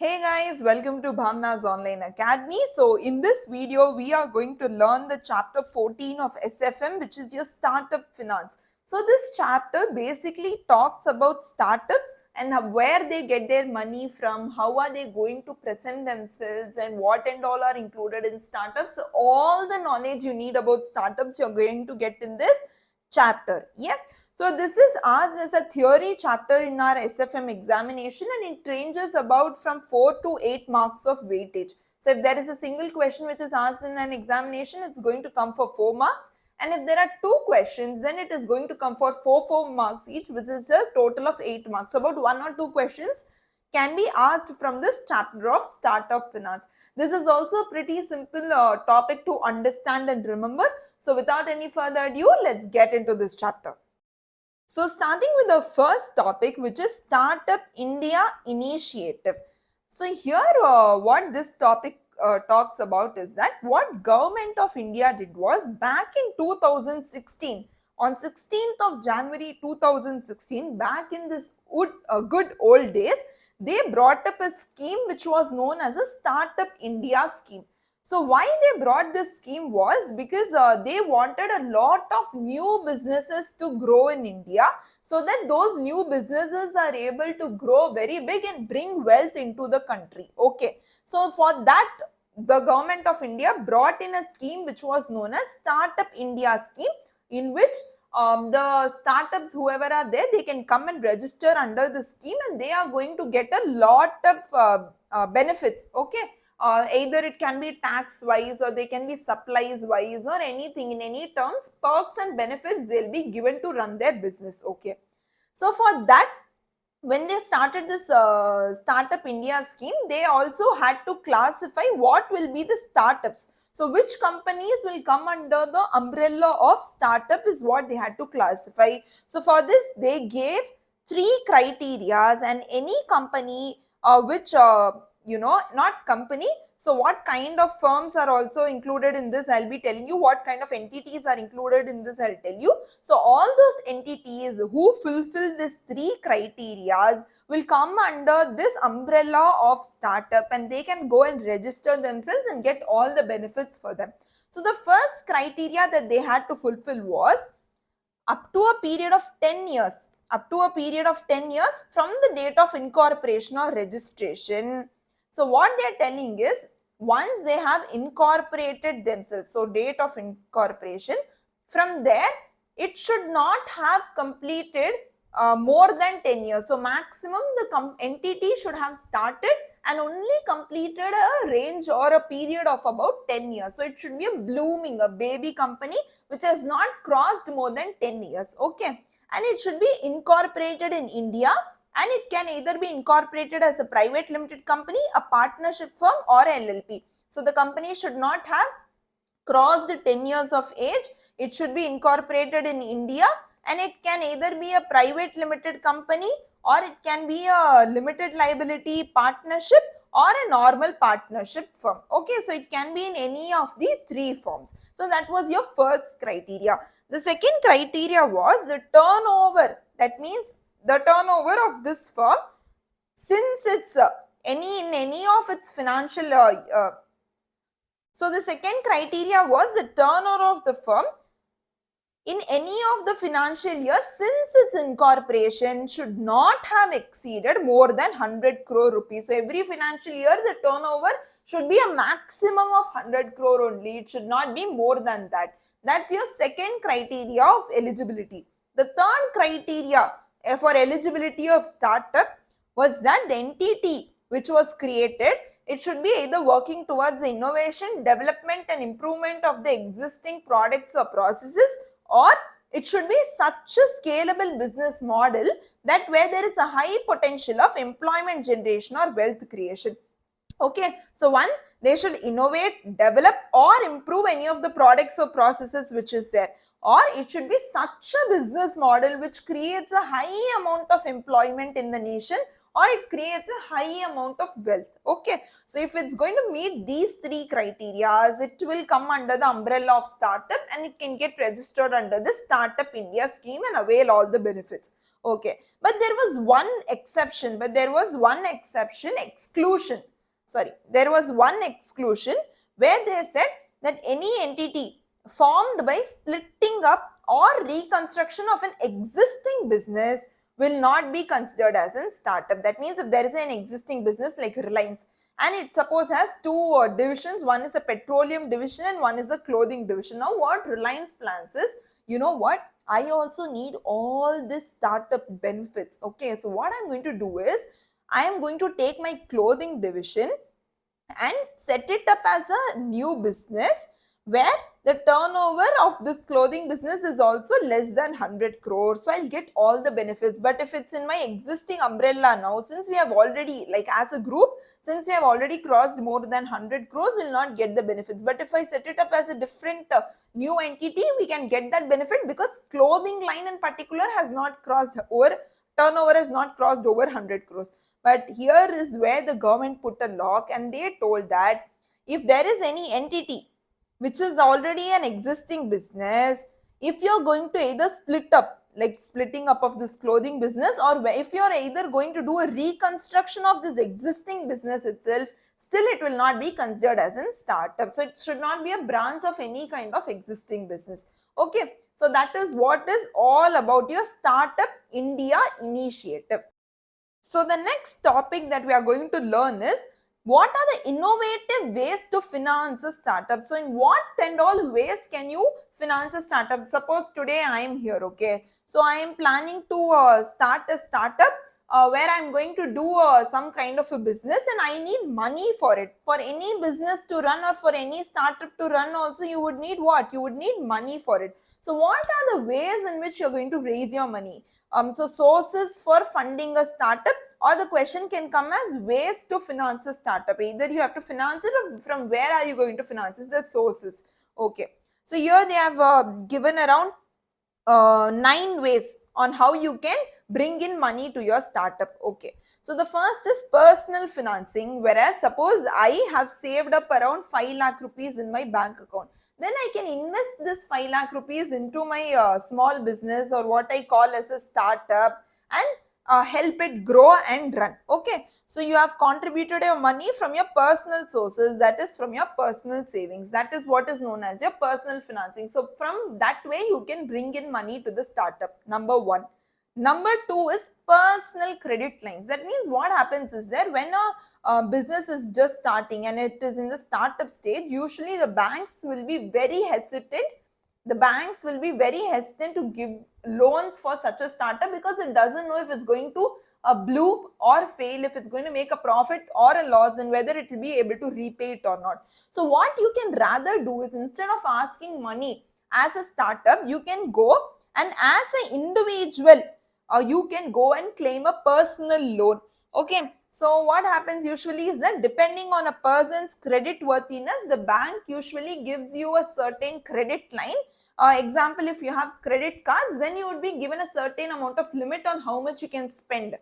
Hey guys, welcome to Bhavna's Online Academy. So in this video, we are going to learn the chapter 14 of SFM, which is your startup finance. So this chapter basically talks about startups and where they get their money from, how are they going to present themselves and what and all are included in startups. So all the knowledge you need about startups you're going to get in this chapter. Yes. So this is asked as a theory chapter in our SFM examination and it ranges about from 4 to 8 marks of weightage. So if there is a single question which is asked in an examination, it's going to come for 4 marks. And if there are 2 questions, then it is going to come for 4 marks each, which is a total of 8 marks. So about 1 or 2 questions can be asked from this chapter of startup finance. This is also a pretty simple topic to understand and remember. So without any further ado, let's get into this chapter. So starting with the first topic, which is Startup India Initiative. So here what this topic talks about is that what government of India did was back in 2016, on 16th of January 2016, back in this good old days, they brought up a scheme which was known as a Startup India scheme. So why they brought this scheme was because they wanted a lot of new businesses to grow in India so that those new businesses are able to grow very big and bring wealth into the country. Okay. So for that, the government of India brought in a scheme which was known as Startup India scheme, in which the startups, whoever are there, they can come and register under the scheme and they are going to get a lot of benefits. Okay. Either it can be tax wise or they can be supplies wise or anything in any terms, perks and benefits they'll be given to run their business. Okay. So for that, when they started this Startup India scheme, they also had to classify what will be the startups. So which companies will come under the umbrella of startup is what they had to classify. So for this, they gave 3 criterias and any company which not company. So what kind of firms are also included in this, I'll be telling you. What kind of entities are included in this, I'll tell you. So all those entities who fulfill these 3 criterias will come under this umbrella of startup and they can go and register themselves and get all the benefits for them. So the first criteria that they had to fulfill was up to a period of 10 years. Up to a period of 10 years from the date of incorporation or registration. So what they are telling is, once they have incorporated themselves, so date of incorporation, from there it should not have completed more than 10 years. So maximum the entity should have started and only completed a range or a period of about 10 years. So it should be a blooming, a baby company which has not crossed more than 10 years. Okay. And it should be incorporated in India, and it can either be incorporated as a private limited company, a partnership firm or LLP. So the company should not have crossed 10 years of age. It should be incorporated in India and it can either be a private limited company or it can be a limited liability partnership or a normal partnership firm. Okay, so it can be in any of the 3 forms. So that was your first criteria. The second criteria was the turnover. That means the turnover of this firm, since it's in any of its financial so the second criteria was the turnover of the firm in any of the financial years since its incorporation should not have exceeded more than 100 crore rupees. So every financial year the turnover should be a maximum of 100 crore only. It should not be more than that. That's your second criteria of eligibility. The third criteria for eligibility of startup was that the entity which was created, it should be either working towards the innovation, development and improvement of the existing products or processes, or it should be such a scalable business model that where there is a high potential of employment generation or wealth creation. Okay, so one, they should innovate, develop or improve any of the products or processes which is there, or it should be such a business model which creates a high amount of employment in the nation or it creates a high amount of wealth. Okay, so if it's going to meet these 3 criteria, it will come under the umbrella of startup and it can get registered under the Startup India scheme and avail all the benefits. Okay, but there was one exception, exclusion. Sorry, there was one exclusion where they said that any entity formed by splitting up or reconstruction of an existing business will not be considered as a startup. That means if there is an existing business like Reliance and it suppose has two divisions, one is a petroleum division and one is a clothing division. Now what Reliance plans is, you know what, I also need all this startup benefits. Okay, so what I'm going to do is I am going to take my clothing division and set it up as a new business where the turnover of this clothing business is also less than 100 crores. So I'll get all the benefits. But if it's in my existing umbrella now, since we have already, like as a group, since we have already crossed more than 100 crores, we'll not get the benefits. But if I set it up as a different new entity, we can get that benefit because clothing line in particular has not crossed over, turnover has not crossed over 100 crores. But here is where the government put a lock and they told that if there is any entity which is already an existing business, if you're going to either split up, like splitting up of this clothing business, or if you're either going to do a reconstruction of this existing business itself, still it will not be considered as a startup. So it should not be a branch of any kind of existing business. Okay, so that is what is all about your Startup India initiative. So the next topic that we are going to learn is what are the innovative ways to finance a startup. So in what and all ways can you finance a startup? Suppose today I am here, okay. So I am planning to start a startup where I am going to do some kind of a business and I need money for it. For any business to run or for any startup to run also, you would need what? You would need money for it. So what are the ways in which you are going to raise your money? So sources for funding a startup, or the question can come as ways to finance a startup. Either you have to finance it or from where are you going to finance it, the sources. Okay. So here they have given around 9 ways on how you can bring in money to your startup. Okay. So the first is personal financing, whereas suppose I have saved up around 5 lakh rupees in my bank account. Then I can invest this 5 lakh rupees into my small business or what I call as a startup and help it grow and run. Okay, so you have contributed your money from your personal sources, that is from your personal savings. That is what is known as your personal financing. So from that way you can bring in money to the startup. Number one. Number two is personal credit lines. That means what happens is there when a business is just starting and it is in the startup stage, usually the banks will be very hesitant. The banks will be very hesitant to give loans for such a startup because it doesn't know if it's going to bloom or fail, if it's going to make a profit or a loss, and whether it will be able to repay it or not. So what you can rather do is, instead of asking money as a startup, you can go and as an individual you can go and claim a personal loan. Okay, so what happens usually is that depending on a person's credit worthiness, the bank usually gives you a certain credit line. Example, if you have credit cards, then you would be given a certain amount of limit on how much you can spend.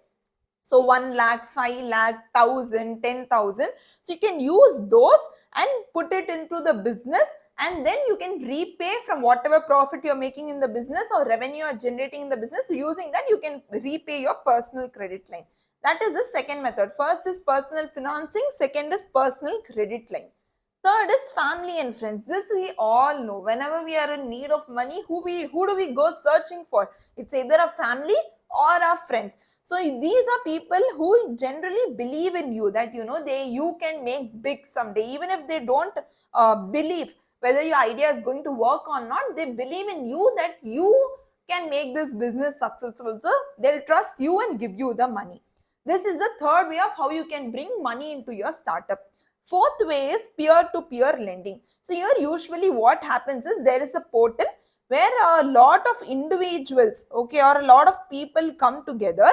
So 1 lakh, 5 lakh, 1,000, 10,000. So you can use those and put it into the business, and then you can repay from whatever profit you're making in the business or revenue you're generating in the business. So using that, you can repay your personal credit line. That is the second method. First is personal financing. Second is personal credit line. Third is family and friends. This we all know. Whenever we are in need of money, who do we go searching for? It's either a family or our friends. So these are people who generally believe in you, that you can make big someday. Even if they don't believe whether your idea is going to work or not, they believe in you that you can make this business successful. So they'll trust you and give you the money. This is the third way of how you can bring money into your startup. Fourth way is peer-to-peer lending. So here usually what happens is there is a portal where a lot of individuals, okay, or a lot of people come together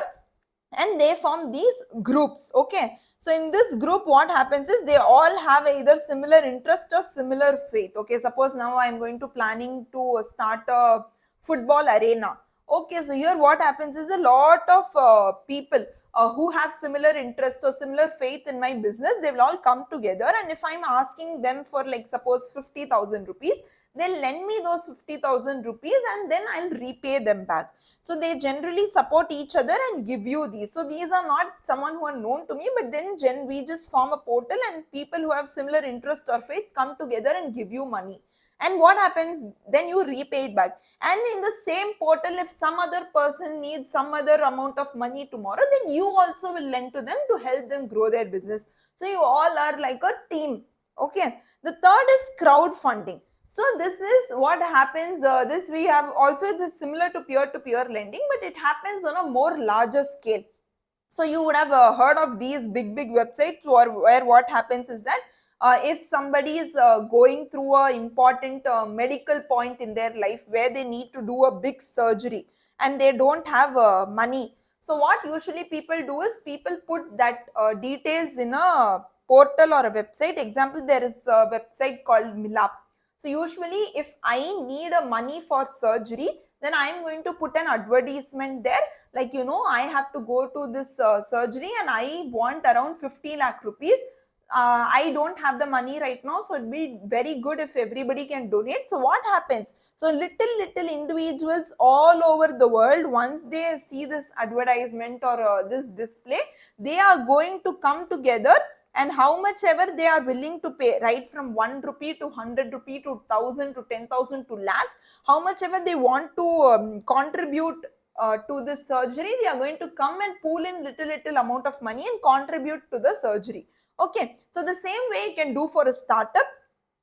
and they form these groups. Okay, so in this group what happens is they all have either similar interest or similar faith. Okay, suppose now I am going to planning to start a football arena. Okay, so here what happens is a lot of people who have similar interests or similar faith in my business, they will all come together, and if I'm asking them for, like, suppose 50,000 rupees, they'll lend me those 50,000 rupees and then I'll repay them back. So they generally support each other and give you these. So these are not someone who are known to me, but then we just form a portal and people who have similar interest or faith come together and give you money. And what happens? Then you repay it back. And in the same portal, if some other person needs some other amount of money tomorrow, then you also will lend to them to help them grow their business. So you all are like a team. Okay. The third is crowdfunding. So this is what happens. This we have also this similar to peer-to-peer lending, but it happens on a more larger scale. So you would have heard of these big websites where what happens is that if somebody is going through a important medical point in their life where they need to do a big surgery and they don't have money. So what usually people do is people put that details in a portal or a website. Example, there is a website called Milap. So usually if I need a money for surgery, then I am going to put an advertisement there, like, you know, I have to go to this surgery and I want around 50 lakh rupees. I don't have the money right now, so it'd be very good if everybody can donate. So what happens? So little individuals all over the world, once they see this advertisement or this display, they are going to come together, and how much ever they are willing to pay, right from 1 rupee to 100 rupee to 1000 to 10,000 to lakhs, how much ever they want to contribute to this surgery, they are going to come and pool in little amount of money and contribute to the surgery. Okay, so the same way you can do for a startup,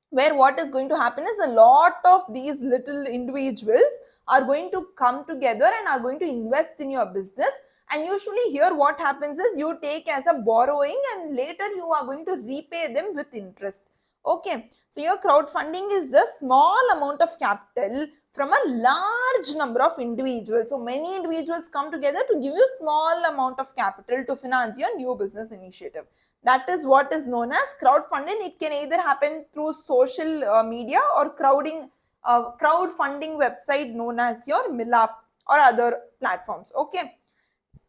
where what is going to happen is a lot of these little individuals are going to come together and are going to invest in your business. And usually here what happens is you take as a borrowing and later you are going to repay them with interest. Okay, so your crowdfunding is a small amount of capital from a large number of individuals. So many individuals come together to give you small amount of capital to finance your new business initiative. That is what is known as crowdfunding. It can either happen through social media or crowdfunding website known as your Milap or other platforms. Okay.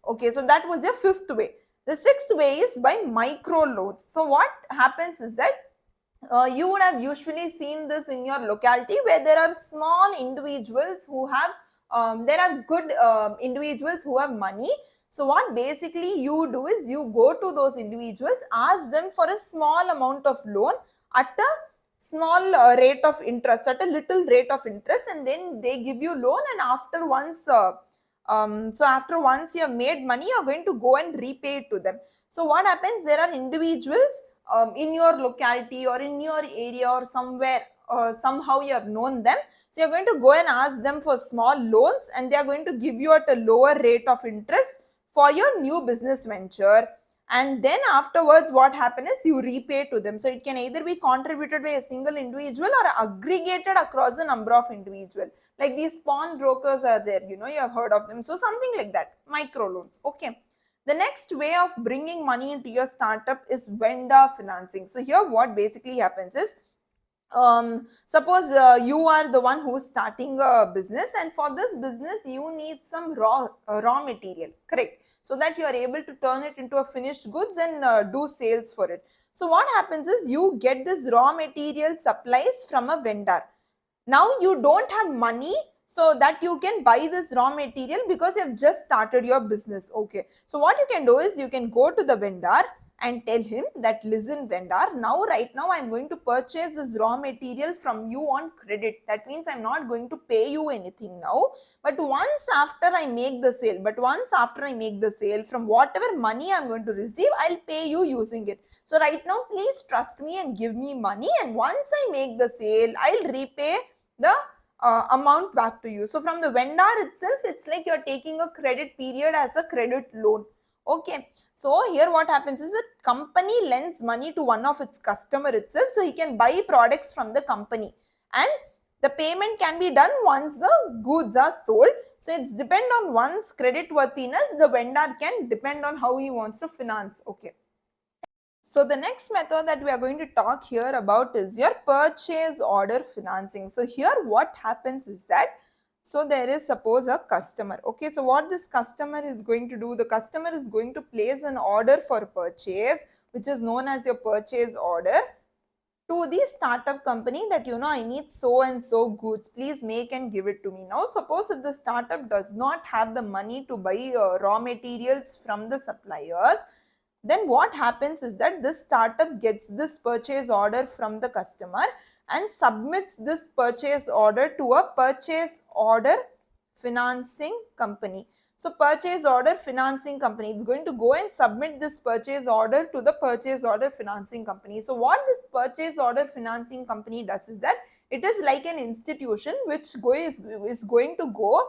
Okay, so that was your fifth way. The sixth way is by microloans. So what happens is that you would have usually seen this in your locality where there are small individuals who have, there are good individuals who have money. So what basically you do is you go to those individuals, ask them for a small amount of loan at a small rate of interest, at a little rate of interest, and then they give you loan, and after once once you have made money, you're going to go and repay it to them. So what happens, there are individuals in your locality or in your area or somewhere, somehow you have known them. So you're going to go and ask them for small loans and they are going to give you at a lower rate of interest for your new business venture. And then afterwards what happens is you repay to them. So it can either be contributed by a single individual or aggregated across a number of individuals. Like these pawn brokers are there, you know, you have heard of them. So something like that, microloans. Okay. The next way of bringing money into your startup is vendor financing. So here what basically happens is, suppose you are the one who is starting a business, and for this business you need some raw material, correct? So that you are able to turn it into a finished goods and do sales for it. So what happens is you get this raw material supplies from a vendor. Now you don't have money so that you can buy this raw material because you have just started your business. Okay, so what you can do is you can go to the vendor and tell him that, listen vendor, right now I'm going to purchase this raw material from you on credit. That means I'm not going to pay you anything now, but once after I make the sale, from whatever money I'm going to receive, I'll pay you using it. So right now please trust me and give me money, and once I make the sale, I'll repay the amount back to you. So from the vendor itself, it's like you're taking a credit period as a credit loan. Okay, so here what happens is a company lends money to one of its customer itself, so he can buy products from the company, and the payment can be done once the goods are sold. So it's depend on one's credit worthiness. The vendor can depend on how he wants to finance. Okay. So the next method that we are going to talk here about is your purchase order financing. So here what happens is that, so there is suppose a customer. Okay, so what this customer is going to do, the customer is going to place an order for purchase, which is known as your purchase order. to the startup company that, I need so and so goods, please make and give it to me. Now suppose if the startup does not have the money to buy raw materials from the suppliers, then what happens is that this startup gets this purchase order from the customer and submits this purchase order to a purchase order financing company. So purchase order financing company, it's going to go and submit this purchase order to the purchase order financing company. So what this purchase order financing company does is that it is like an institution which is going to go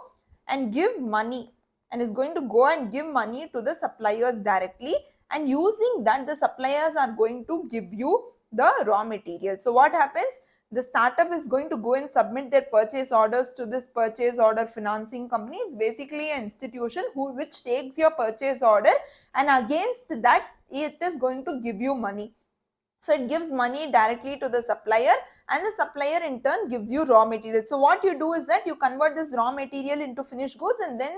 and give money, and is going to go and give money to the suppliers directly, and using that the suppliers are going to give you the raw material. So what happens, the startup is going to go and submit their purchase orders to this purchase order financing company. It's basically an institution which takes your purchase order, and against that it is going to give you money. So it gives money directly to the supplier, and the supplier in turn gives you raw material. So what you do is that you convert this raw material into finished goods and then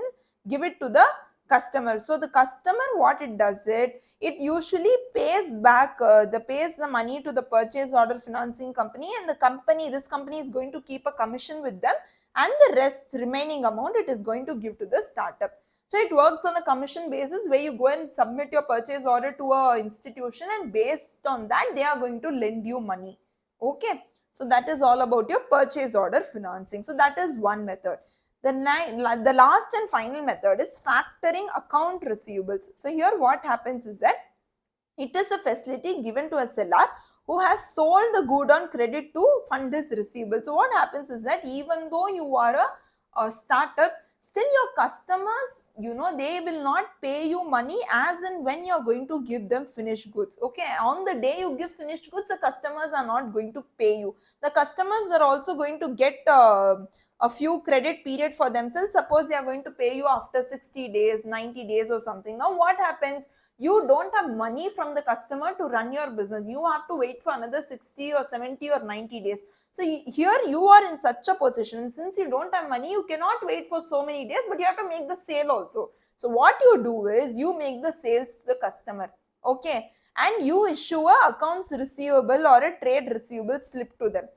give it to the customer. So the customer, what it does, it usually pays back pays the money to the purchase order financing company, and this company is going to keep a commission with them, and the rest remaining amount it is going to give to the startup. So it works on a commission basis, where you go and submit your purchase order to a institution, and based on that they are going to lend you money. Okay, so that is all about your purchase order financing. So that is one method. The last and final method is factoring account receivables. So here what happens is that it is a facility given to a seller who has sold the good on credit to fund his receivables. So what happens is that even though you are a startup, still your customers, they will not pay you money as and when you are going to give them finished goods. Okay, on the day you give finished goods, the customers are not going to pay you. The customers are also going to get a few credit period for themselves. Suppose they are going to pay you after 60 days, 90 days or something. Now what happens, you don't have money from the customer to run your business. You have to wait for another 60 or 70 or 90 days. So here you are in such a position. Since you don't have money, you cannot wait for so many days, but you have to make the sale also. So what you do is you make the sales to the customer. Okay, and you issue a accounts receivable or a trade receivable slip to them.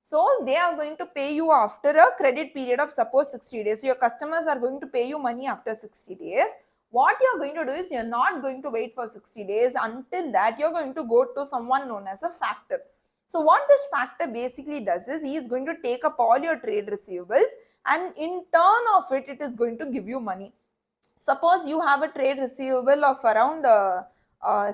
So they are going to pay you after a credit period of suppose 60 days. So your customers are going to pay you money after 60 days. What you're going to do is you're not going to wait for 60 days. Until that, you're going to go to someone known as a factor. So what this factor basically does is he is going to take up all your trade receivables, and in turn of it, it is going to give you money. Suppose you have a trade receivable of around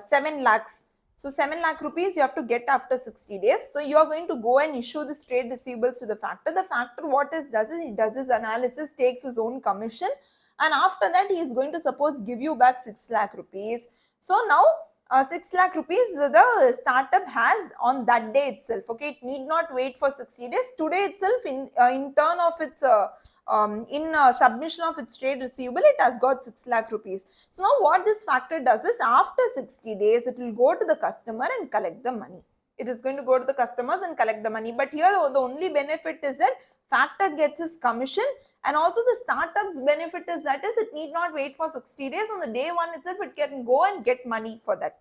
7 lakhs. So 7 lakh rupees you have to get after 60 days. So you are going to go and issue this trade receivables to the factor. The factor what it does is he does his analysis, takes his own commission, and after that he is going to suppose give you back 6 lakh rupees. So now 6 lakh rupees the startup has on that day itself. Okay, it need not wait for 60 days. Today itself, in turn of its submission of its trade receivable, it has got 6 lakh rupees. So now what this factor does is after 60 days, it will go to the customer and collect the money. It is going to go to the customers and collect the money. But here the only benefit is that factor gets his commission, and also the startup's benefit is that is it need not wait for 60 days. On the day one itself, it can go and get money for that.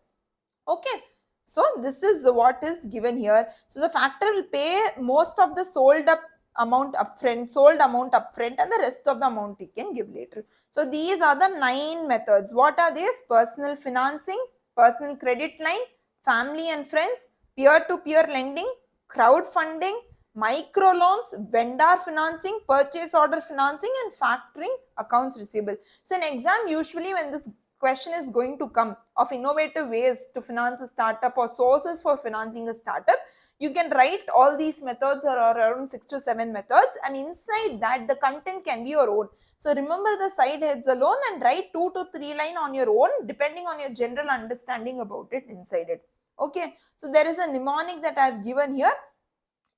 Okay. So this is what is given here. So the factor will pay most of the sold amount upfront, and the rest of the amount he can give later. So these are the 9 methods. What are these? Personal financing, personal credit line, family and friends, peer-to-peer lending, crowdfunding, microloans, vendor financing, purchase order financing, and factoring accounts receivable. So in exam, usually when this question is going to come of innovative ways to finance a startup or sources for financing a startup, you can write all these methods, or around 6 to 7 methods, and inside that the content can be your own. So remember the side heads alone and write 2 to 3 line on your own depending on your general understanding about it inside it. Okay, so there is a mnemonic that I have given here,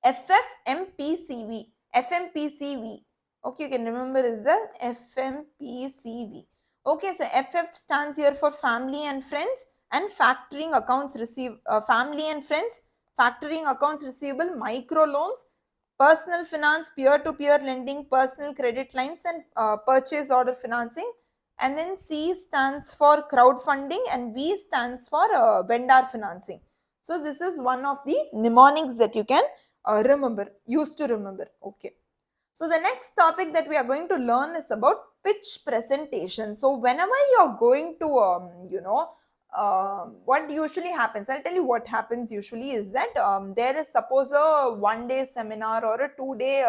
FFMPCV. FMPCV. Okay, you can remember is the FMPCV. Okay, so FF stands here for family and friends, and factoring accounts family and friends, factoring accounts receivable, microloans, personal finance, peer-to-peer lending, personal credit lines, and purchase order financing. And then C stands for crowdfunding, and V stands for vendor financing. So this is one of the mnemonics that you can used to remember. Okay. So the next topic that we are going to learn is about pitch presentation. So whenever you're going to, what usually happens, I'll tell you what happens usually is that there is suppose a 1 day seminar or a 2 day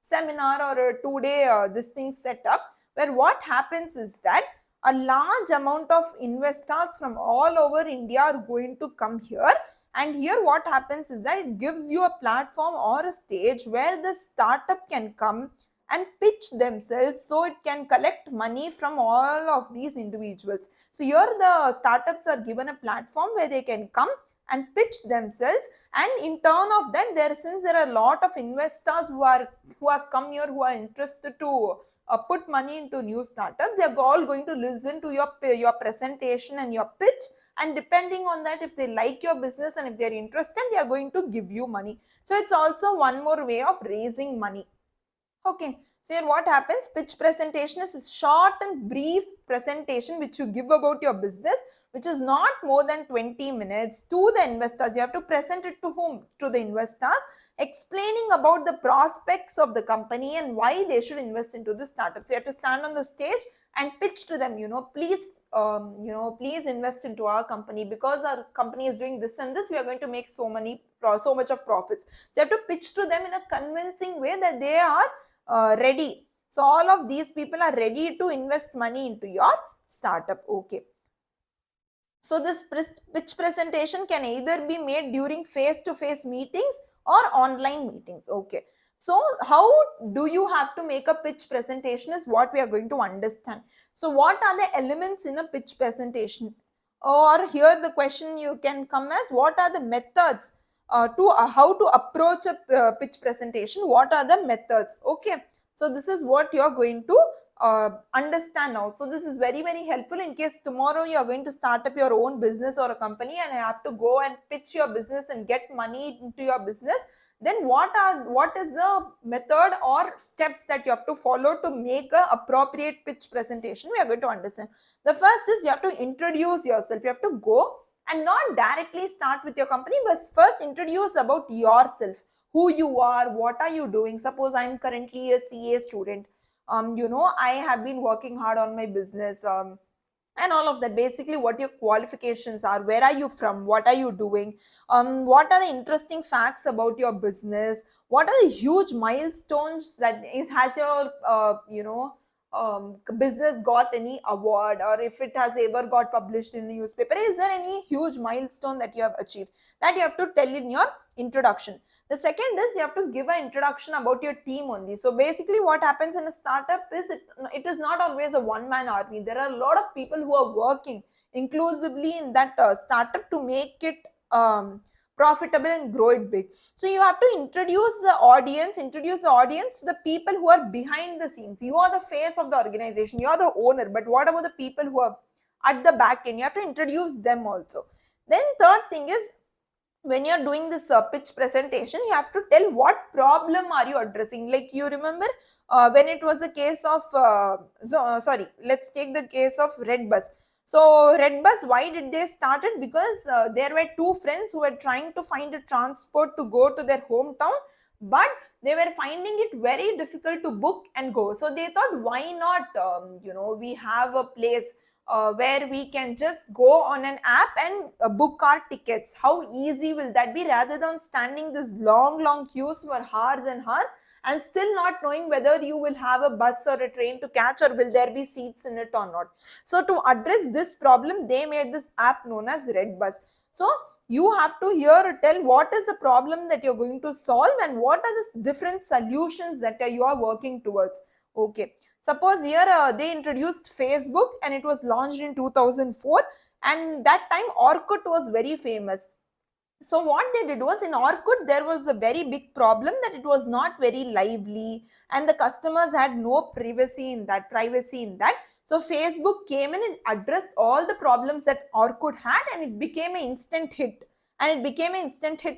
seminar or a 2 day this thing set up, where what happens is that a large amount of investors from all over India are going to come here. And here what happens is that it gives you a platform or a stage where the startup can come and pitch themselves, so it can collect money from all of these individuals. So here the startups are given a platform where they can come and pitch themselves, and in turn of that, since there are a lot of investors who have come here, who are interested to put money into new startups, they are all going to listen to your presentation and your pitch, and depending on that, if they like your business and if they're interested, they are going to give you money. So it's also one more way of raising money. Okay, so here what happens, pitch presentation is a short and brief presentation which you give about your business, which is not more than 20 minutes to the investors. You have to present it to whom? To the investors, explaining about the prospects of the company and why they should invest into the startups. You have to stand on the stage and pitch to them, please invest into our company, because our company is doing this and this, we are going to make so much of profits. So you have to pitch to them in a convincing way that they are ready. So all of these people are ready to invest money into your startup. Okay. So this pitch presentation can either be made during face-to-face meetings or online meetings. Okay. So how do you have to make a pitch presentation is what we are going to understand. So what are the elements in a pitch presentation? Or here the question you can come as, what are the methods to how to approach a pitch presentation? What are the methods? Okay. So this is what you are going to understand now. So this is very, very helpful in case tomorrow you are going to start up your own business or a company and you have to go and pitch your business and get money into your business. Then what is the method or steps that you have to follow to make a appropriate pitch presentation? We are going to understand. The first is you have to introduce yourself. You have to go and not directly start with your company, but first introduce about yourself, who you are, what are you doing. Suppose I'm currently a CA student. I have been working hard on my business. And all of that, basically what your qualifications are, where are you from, what are you doing, what are the interesting facts about your business, what are the huge milestones that has your business got any award, or if it has ever got published in a newspaper, is there any huge milestone that you have achieved, that you have to tell in your introduction. The second is you have to give an introduction about your team only. So basically what happens in a startup is it is not always a one-man army. There are a lot of people who are working inclusively in that startup to make it profitable and grow it big. So you have to introduce the audience to the people who are behind the scenes. You are the face of the organization, you are the owner, but what about the people who are at the back end? You have to introduce them also. Then third thing is, when you're doing this pitch presentation, you have to tell what problem are you addressing. Like you remember when it was a case of let's take the case of Redbus. So Redbus, why did they start it? Because there were two friends who were trying to find a transport to go to their hometown, but they were finding it very difficult to book and go. So they thought, why not we have a place where we can just go on an app and book our tickets. How easy will that be, rather than standing this long queues for hours and hours and still not knowing whether you will have a bus or a train to catch, or will there be seats in it or not. So to address this problem, they made this app known as Redbus. So you have to here tell what is the problem that you're going to solve and what are the different solutions that you are working towards. Okay. Suppose here they introduced Facebook and it was launched in 2004, and that time Orkut was very famous. So what they did was, in Orkut there was a very big problem that it was not very lively and the customers had no privacy in that. So Facebook came in and addressed all the problems that Orkut had, and it became an instant hit.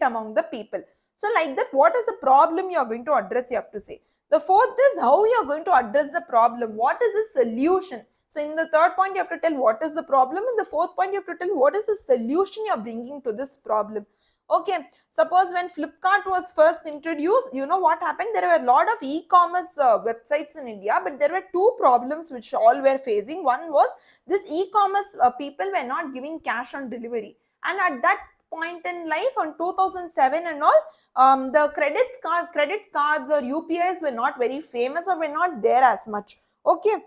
Among the people. So like that, what is the problem you are going to address? You have to say. The fourth is how you are going to address the problem. What is the solution? So in the third point, you have to tell what is the problem. In the fourth point, you have to tell what is the solution you're bringing to this problem. Okay, suppose when Flipkart was first introduced, you know what happened? There were a lot of e-commerce websites in India, but there were two problems which all were facing. One was this e-commerce people were not giving cash on delivery, and at that point in life, on 2007 and all, the credit cards or UPIs were not very famous or were not there as much. Okay,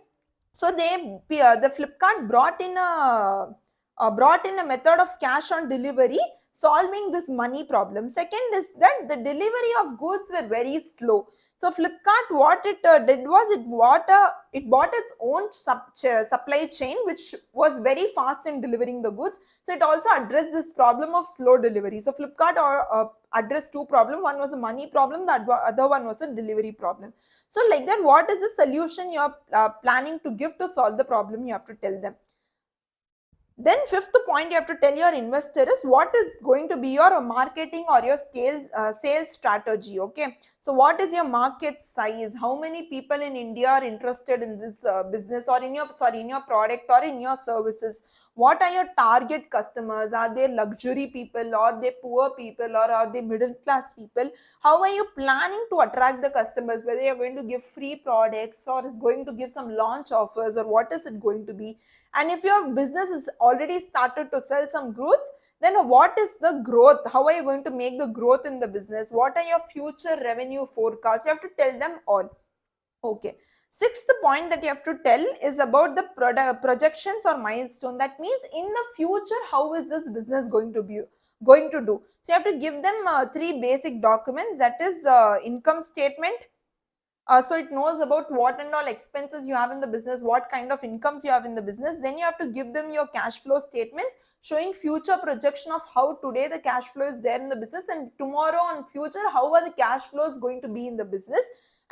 so the Flipkart brought in a method of cash on delivery, solving this money problem. Second is that the delivery of goods were very slow. So Flipkart, what it did was it bought its own supply chain, which was very fast in delivering the goods. So it also addressed this problem of slow delivery. So Flipkart addressed two problems. One was a money problem, the other one was a delivery problem. So like that, what is the solution you are planning to give to solve the problem? You have to tell them. Then fifth point you have to tell your investor is what is going to be your marketing or your sales strategy. Okay, so what is your market size? How many people in India are interested in this business or in your product or in your services? What are your target customers? Are they luxury people, or are they poor people, or are they middle class people? How are you planning to attract the customers? Whether you're going to give free products or going to give some launch offers, or what is it going to be? And if your business is already started to sell some goods, then what is the growth? How are you going to make the growth in the business? What are your future revenue forecasts? You have to tell them all. Okay. Sixth point that you have to tell is about the projections or milestone. That means in the future, how is this business going to do? So you have to give them three basic documents. That is income statement. So it knows about what and all expenses you have in the business, what kind of incomes you have in the business. Then you have to give them your cash flow statements showing future projection of how today the cash flow is there in the business, and tomorrow on future how are the cash flows going to be in the business,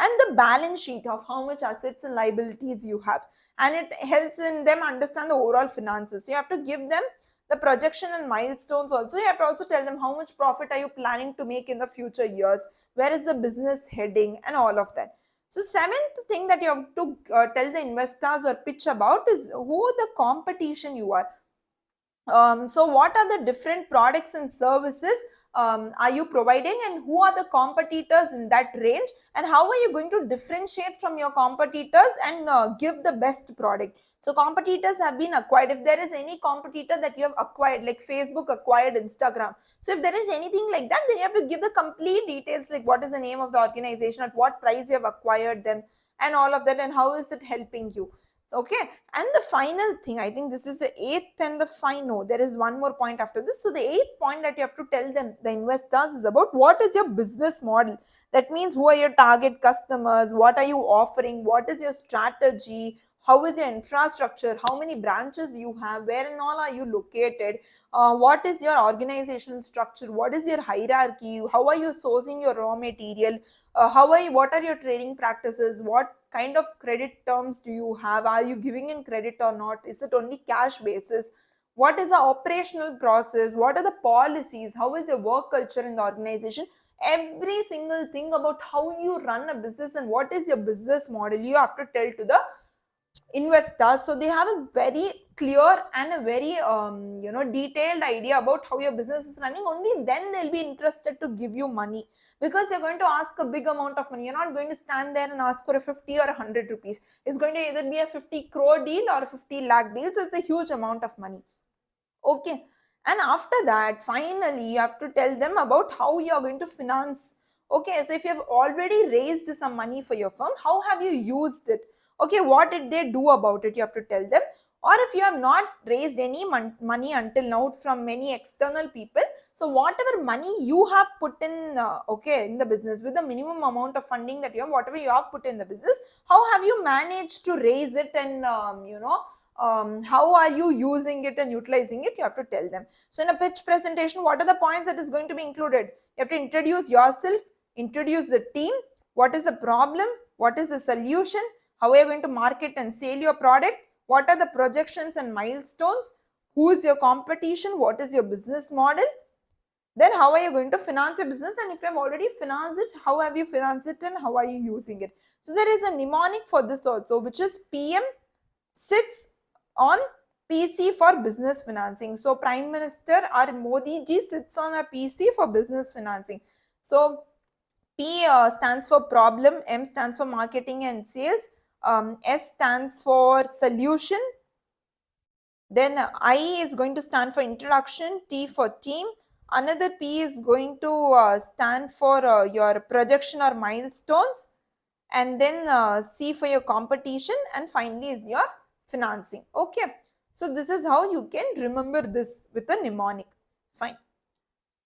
and the balance sheet of how much assets and liabilities you have. And it helps in them understand the overall finances. So you have to give them the projection and milestones also. You have to also tell them how much profit are you planning to make in the future years, where is the business heading, and all of that. So seventh thing that you have to tell the investors or pitch about is who the competition you are. So what are the different products and services are you providing, and who are the competitors in that range, and how are you going to differentiate from your competitors and give the best product? So competitors have been acquired. If there is any competitor that you have acquired, like Facebook acquired Instagram, so if there is anything like that, then you have to give the complete details, like what is the name of the organization, at what price you have acquired them, and all of that, and how is it helping you. Okay, and the final thing, I think this is the eighth and the final. There is one more point after this. So the eighth point that you have to tell them, the investors, is about what is your business model. That means who are your target customers, what are you offering, what is your strategy, how is your infrastructure, how many branches you have, where and all are you located, what is your organizational structure, what is your hierarchy, how are you sourcing your raw material, what are your trading practices, what kind of credit terms do you have, are you giving in credit or not, is it only cash basis, what is the operational process, what are the policies, how is your work culture in the organization. Every single thing about how you run a business and what is your business model, you have to tell to the investors, so they have a very clear and a very detailed idea about how your business is running. Only then they'll be interested to give you money, because you're going to ask a big amount of money. You're not going to stand there and ask for a 50 or 100 rupees. It's going to either be a 50 crore deal or a 50 lakh deal, so it's a huge amount of money. Okay, and after that, finally you have to tell them about how you are going to finance. Okay, so if you have already raised some money for your firm, how have you used it? Okay, what did they do about it? You have to tell them. Or if you have not raised any money until now from many external people, so whatever money you have put in in the business, with the minimum amount of funding that you have, whatever you have put in the business, how have you managed to raise it, and how are you using it and utilizing it? You have to tell them. So in a pitch presentation, what are the points that is going to be included? You have to introduce yourself, introduce the team, what is the problem, what is the solution, how are you going to market and sell your product, what are the projections and milestones, who is your competition, what is your business model, then how are you going to finance your business, and if you have already financed it, how have you financed it and how are you using it. So there is a mnemonic for this also, which is PM, sits on PC for business financing. So Prime Minister or Modi ji sits on a PC for business financing. So P stands for problem, M stands for marketing and sales, S stands for solution, then I is going to stand for introduction, T for team, another P is going to stand for your projection or milestones, and then C for your competition, and finally is your financing. Okay, so this is how you can remember this with a mnemonic. Fine.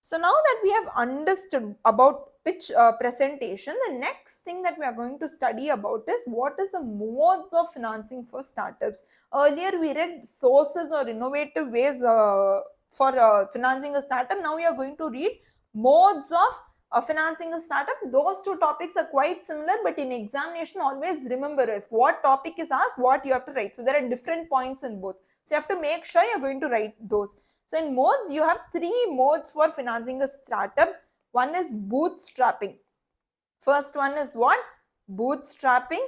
So now that we have understood about pitch presentation, the next thing that we are going to study about is what is the modes of financing for startups. Earlier we read sources or innovative ways for financing a startup. Now we are going to read modes of financing a startup. Those two topics are quite similar, but in examination always remember if what topic is asked, what you have to write. So there are different points in both. So you have to make sure you're going to write those. So in modes, you have three modes for financing a startup. One is bootstrapping. First one is what? Bootstrapping.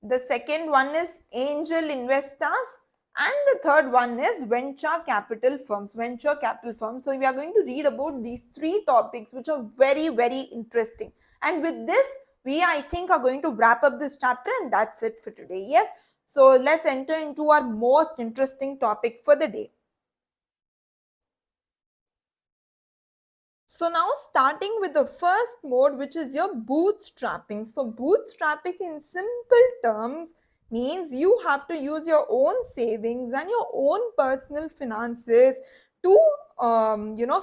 The second one is angel investors. And the third one is venture capital firms. Venture capital firms. So we are going to read about these three topics which are very, very interesting. And with this, we, I think, are going to wrap up this chapter, and that's it for today. Yes. So let's enter into our most interesting topic for the day. So now starting with the first mode, which is your bootstrapping. So bootstrapping in simple terms means you have to use your own savings and your own personal finances to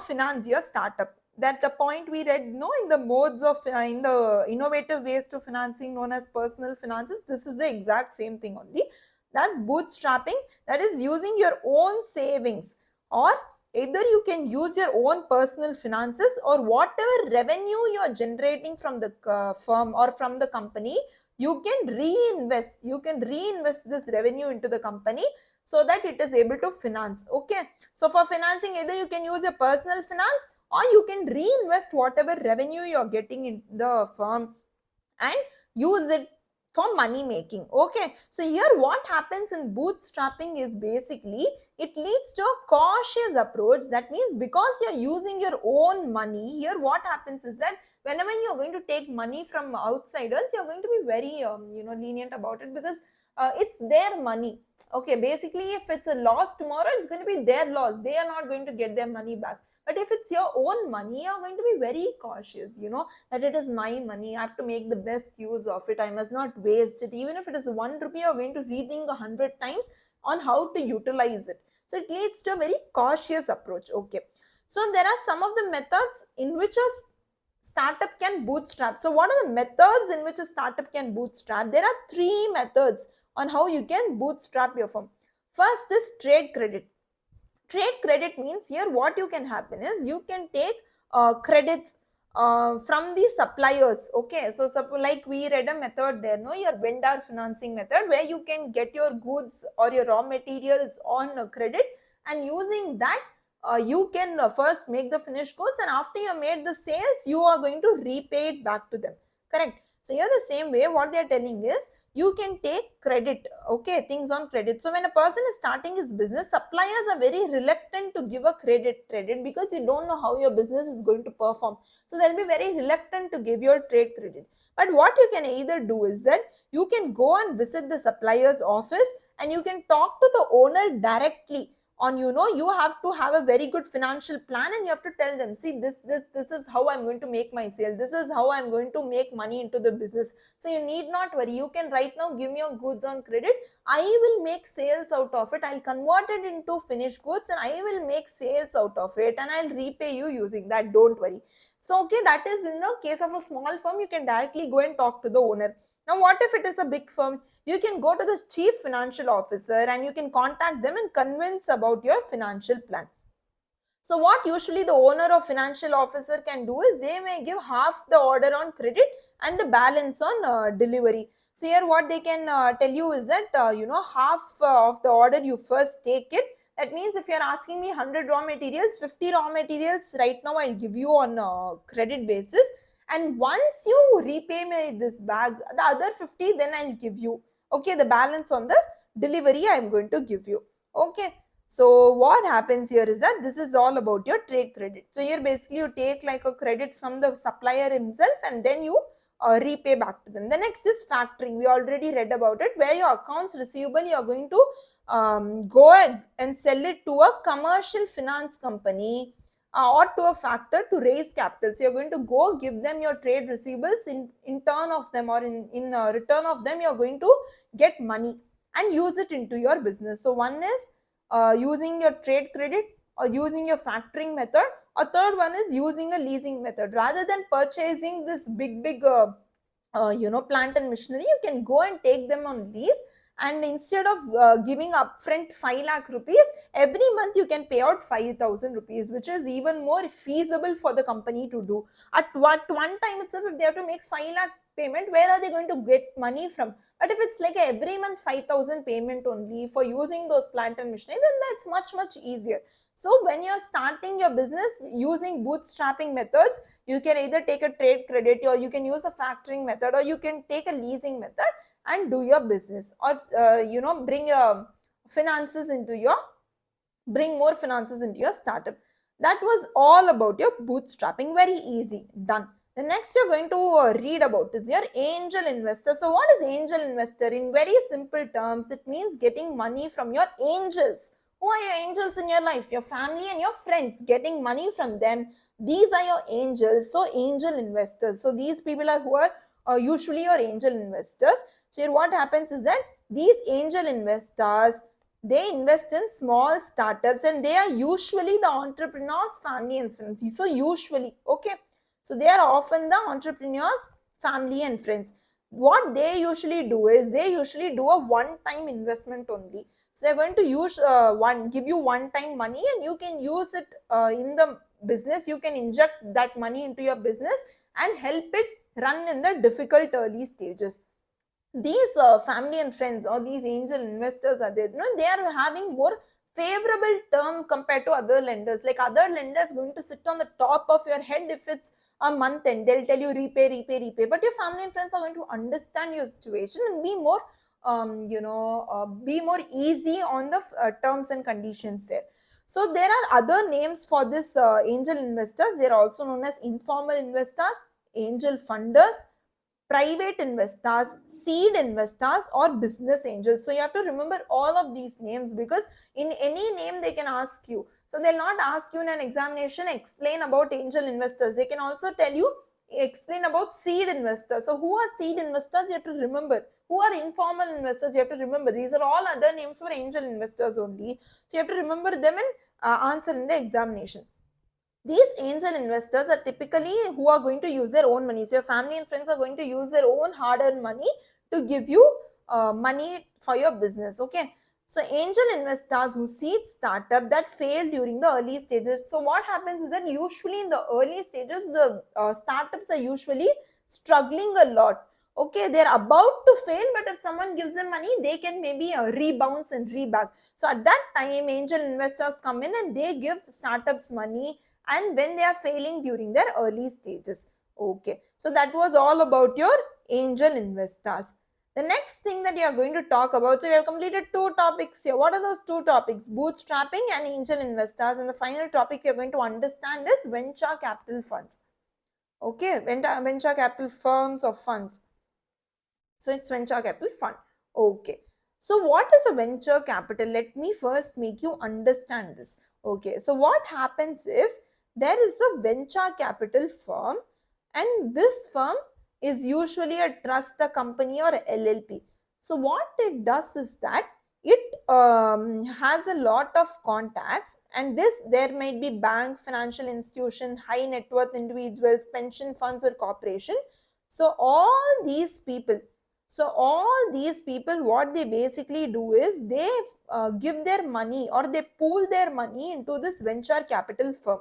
finance your startup. That the point we read in the modes of in the innovative ways to financing known as personal finances. This is the exact same thing only. That's bootstrapping. That is using your own savings, or either you can use your own personal finances, or whatever revenue you are generating from the firm or from the company, you can reinvest this revenue into the company so that it is able to finance. Okay, so for financing, either you can use your personal finance, or you can reinvest whatever revenue you are getting in the firm and use it for money making. Okay, so here what happens in bootstrapping is basically it leads to a cautious approach. That means because you're using your own money, here what happens is that whenever you're going to take money from outsiders, you're going to be very lenient about it, because it's their money. Okay, basically if it's a loss tomorrow, it's going to be their loss. They are not going to get their money back. But if it's your own money, you're going to be very cautious, that it is my money. I have to make the best use of it. I must not waste it. Even if it is 1 rupee, you're going to rethink 100 times on how to utilize it. So it leads to a very cautious approach. Okay, so there are some of the methods in which a startup can bootstrap. So what are the methods in which a startup can bootstrap? There are three methods on how you can bootstrap your firm. First is trade credit. Trade credit means here what you can happen is you can take credits from the suppliers. Okay, so like we read a method there, your vendor financing method, where you can get your goods or your raw materials on credit, and using that you can first make the finished goods, and after you made the sales, you are going to repay it back to them. Correct. So here the same way what they are telling is you can take credit, okay, things on credit. So when a person is starting his business, suppliers are very reluctant to give a credit because you don't know how your business is going to perform. So they'll be very reluctant to give your trade credit. But what you can either do is that you can go and visit the supplier's office, and you can talk to the owner directly on, you have to have a very good financial plan, and you have to tell them, see, this is how I'm going to make my sale, this is how I'm going to make money into the business. So you need not worry, you can right now give me your goods on credit, I will make sales out of it, I'll convert it into finished goods, and I will make sales out of it, and I'll repay you using that, don't worry. So okay, that is in the case of a small firm, you can directly go and talk to the owner. Now what if it is a big firm? You can go to the chief financial officer and you can contact them and convince about your financial plan. So what usually the owner or financial officer can do is they may give half the order on credit and the balance on delivery. So here what they can tell you is that half of the order you first take it. That means if you are asking me 100 raw materials, 50 raw materials right now I'll give you on credit basis, and once you repay me this bag, the other 50 then I'll give you, okay, the balance on the delivery I am going to give you. Okay. So what happens here is that this is all about your trade credit. So here basically you take like a credit from the supplier himself and then you repay back to them. The next is factoring. We already read about it, where your accounts receivable you are going to go and sell it to a commercial finance company or to a factor to raise capital. So you're going to go give them your trade receivables in turn of them, or in return of them you're going to get money and use it into your business. So one is using your trade credit or using your factoring method. A third one is using a leasing method. Rather than purchasing this big plant and machinery, you can go and take them on lease, and instead of giving upfront 5 lakh rupees, every month you can pay out 5,000 rupees, which is even more feasible for the company to do. At one time itself, if they have to make 5 lakh payment, where are they going to get money from? But if it's like every month 5,000 payment only for using those plant and machinery, then that's much easier. So when you're starting your business using bootstrapping methods, you can either take a trade credit, or you can use a factoring method, or you can take a leasing method and do your business, or bring your finances into your bring more finances into your startup. That was all about your bootstrapping. Very easy, done. The next you're going to read about is your angel investor. So what is angel investor? In very simple terms, it means getting money from your angels. Who are your angels in your life? Your family and your friends, getting money from them. These are your angels. So angel investors. So these people are who are usually your angel investors. So here what happens is that these angel investors, they invest in small startups, and they are usually the entrepreneurs' family and friends. So usually, okay. So they are often the entrepreneurs' family and friends. What they usually do is they usually do a one-time investment only. So they're going to use give you one-time money, and you can use it in the business. You can inject that money into your business and help it run in the difficult early stages. These family and friends, or these angel investors, are there, they are having more favorable term compared to other lenders. Like other lenders going to sit on the top of your head if it's a month end, they'll tell you repay, but your family and friends are going to understand your situation and be more be more easy on the terms and conditions there. So there are other names for this angel investors. They are also known as informal investors, angel funders, private investors, seed investors, or business angels. So you have to remember all of these names, because in any name they can ask you. So they'll not ask you in an examination, explain about angel investors. They can also tell you, explain about seed investors. So who are seed investors? You have to remember. Who are informal investors? You have to remember. These are all other names for angel investors only. So you have to remember them and answer in the examination. These angel investors are typically who are going to use their own money. So your family and friends are going to use their own hard-earned money to give you money for your business. Okay. So angel investors who seed startup that failed during the early stages. So what happens is that usually in the early stages, the startups are usually struggling a lot. Okay, they're about to fail, but if someone gives them money, they can maybe rebounce and reback. So at that time, angel investors come in and they give startups money, and when they are failing during their early stages. Okay, so that was all about your angel investors. The next thing that you are going to talk about, so we have completed 2 topics here. What are those 2 topics? Bootstrapping and angel investors. And the final topic we are going to understand is venture capital funds. Okay, venture capital firms or funds. So it's venture capital fund. Okay. So what is a venture capital? Let me first make you understand this. Okay. So what happens is, there is a venture capital firm, and this firm is usually a trust, a company, or a LLP. So what it does is that it has a lot of contacts, and there might be bank, financial institution, high net worth individuals, pension funds, or corporation. So all these people, what they basically do is they give their money, or they pool their money into this venture capital firm.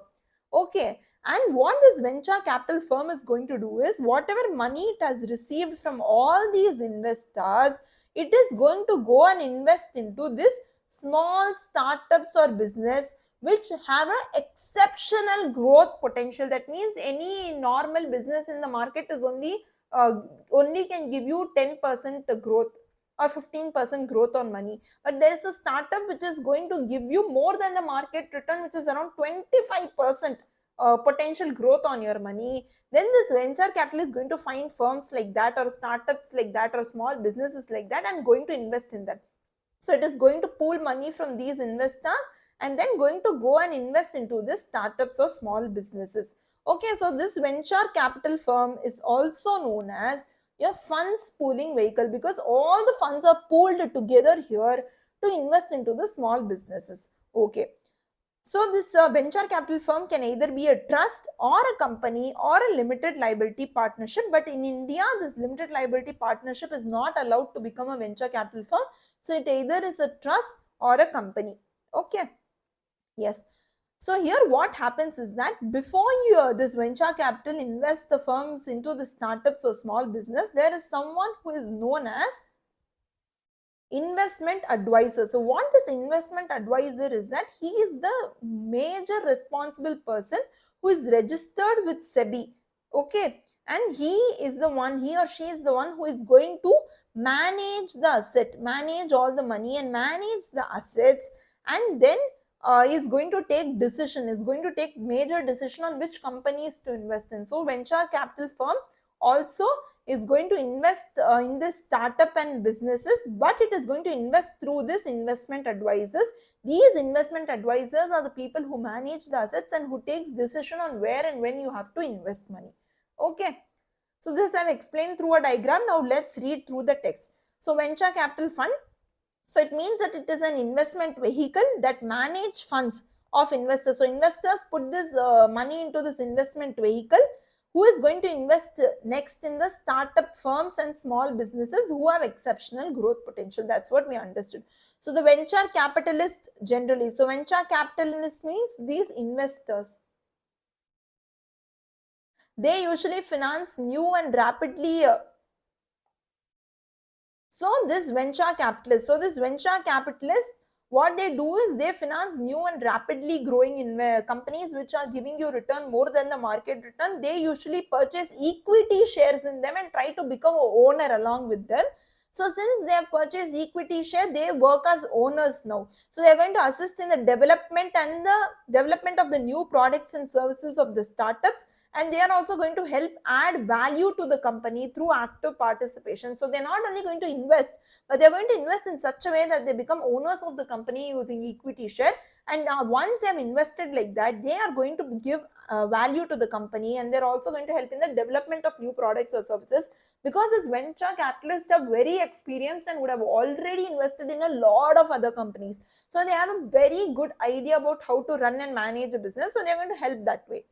Okay. And what this venture capital firm is going to do is, whatever money it has received from all these investors, it is going to go and invest into this small startups or business which have an exceptional growth potential. That means any normal business in the market is only can give you 10% growth. or 15% growth on money. But there is a startup which is going to give you more than the market return, which is around 25% potential growth on your money. Then this venture capital is going to find firms like that, or startups like that, or small businesses like that, and going to invest in that. So it is going to pool money from these investors and then going to go and invest into this startups or small businesses. Okay, so this venture capital firm is also known as your funds pooling vehicle, because all the funds are pooled together here to invest into the small businesses. Okay, so this venture capital firm can either be a trust or a company or a limited liability partnership. But in India, this limited liability partnership is not allowed to become a venture capital firm. So it either is a trust or a company. Okay. Yes. So here what happens is that before you this venture capital invests the firms into the startups or small business, there is someone who is known as investment advisor. So what this investment advisor is that he is the major responsible person who is registered with SEBI. Okay, and he or she is the one who is going to manage the asset, manage all the money and manage the assets, and then is going to take decision, is going to take major decision on which companies to invest in. So venture capital firm also is going to invest in this startup and businesses, but it is going to invest through this investment advisors. These investment advisors are the people who manage the assets and who takes decision on where and when you have to invest money. Okay, so this I have explained through a diagram. Now let's read through the text. So venture capital fund, so it means that it is an investment vehicle that manage funds of investors. So investors put this money into this investment vehicle, who is going to invest next in the startup firms and small businesses who have exceptional growth potential. That's what we understood. So the venture capitalist generally, so venture capitalist means these investors, they usually finance new and rapidly so this venture capitalist, what they do is they finance new and rapidly growing in companies which are giving you return more than the market return. They usually purchase equity shares in them and try to become a owner along with them. So since they have purchased equity share, they work as owners now. So they are going to assist in the development of the new products and services of the startups, and they are also going to help add value to the company through active participation. So they're not only going to invest, but they're going to invest in such a way that they become owners of the company using equity share. And once they have invested like that, they are going to give value to the company, and they're also going to help in the development of new products or services, because this venture capitalists are very experienced and would have already invested in a lot of other companies. So they have a very good idea about how to run and manage a business. So they're going to help that way.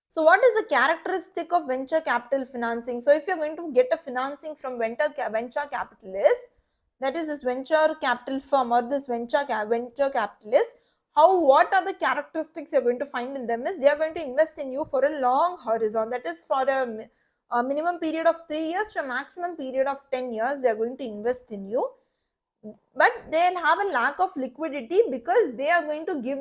So what is the characteristic of venture capital financing? So if you're going to get a financing from venture capitalist, that is this venture capital firm or this venture capitalist, what are the characteristics you're going to find in them is they are going to invest in you for a long horizon. That is for a minimum period of 3 years to a maximum period of 10 years, they are going to invest in you. But they'll have a lack of liquidity, because they are going to give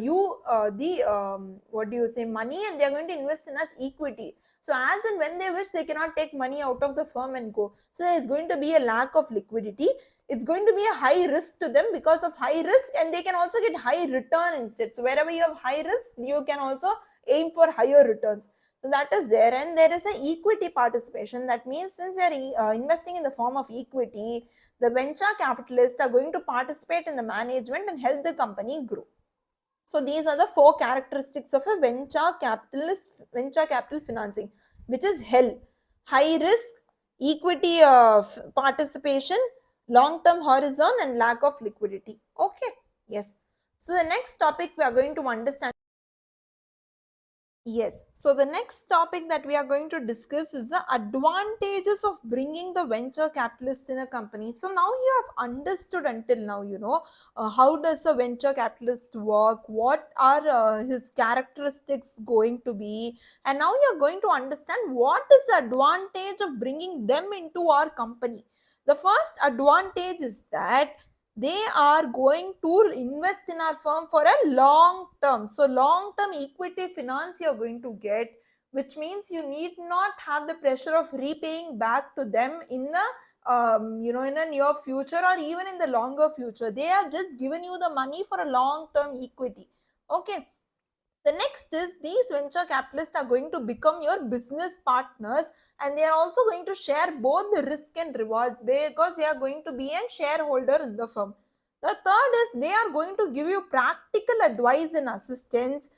you the what do you say, money, and they are going to invest in as equity. So as and when they wish, they cannot take money out of the firm and go. So there is going to be a lack of liquidity. It's going to be a high risk to them because of high risk, and they can also get high return instead. So wherever you have high risk, you can also aim for higher returns. So that is there. And there is an equity participation. That means since they are investing in the form of equity, the venture capitalists are going to participate in the management and help the company grow. So these are the 4 characteristics of a venture capital financing, which is high risk, equity participation, long-term horizon, and lack of liquidity. Okay, yes. So the next topic we are going to understand. Yes, so the next topic that we are going to discuss is the advantages of bringing the venture capitalists in a company. So now you have understood until now, how does a venture capitalist work, what are his characteristics going to be, and now you are going to understand what is the advantage of bringing them into our company. The first advantage is that they are going to invest in our firm for a long term. So long term equity finance you're going to get, which means you need not have the pressure of repaying back to them in the in a near future or even in the longer future. They have just given you the money for a long-term equity. Okay. The next is these venture capitalists are going to become your business partners, and they are also going to share both the risk and rewards because they are going to be a shareholder in the firm. The third is they are going to give you practical advice and assistance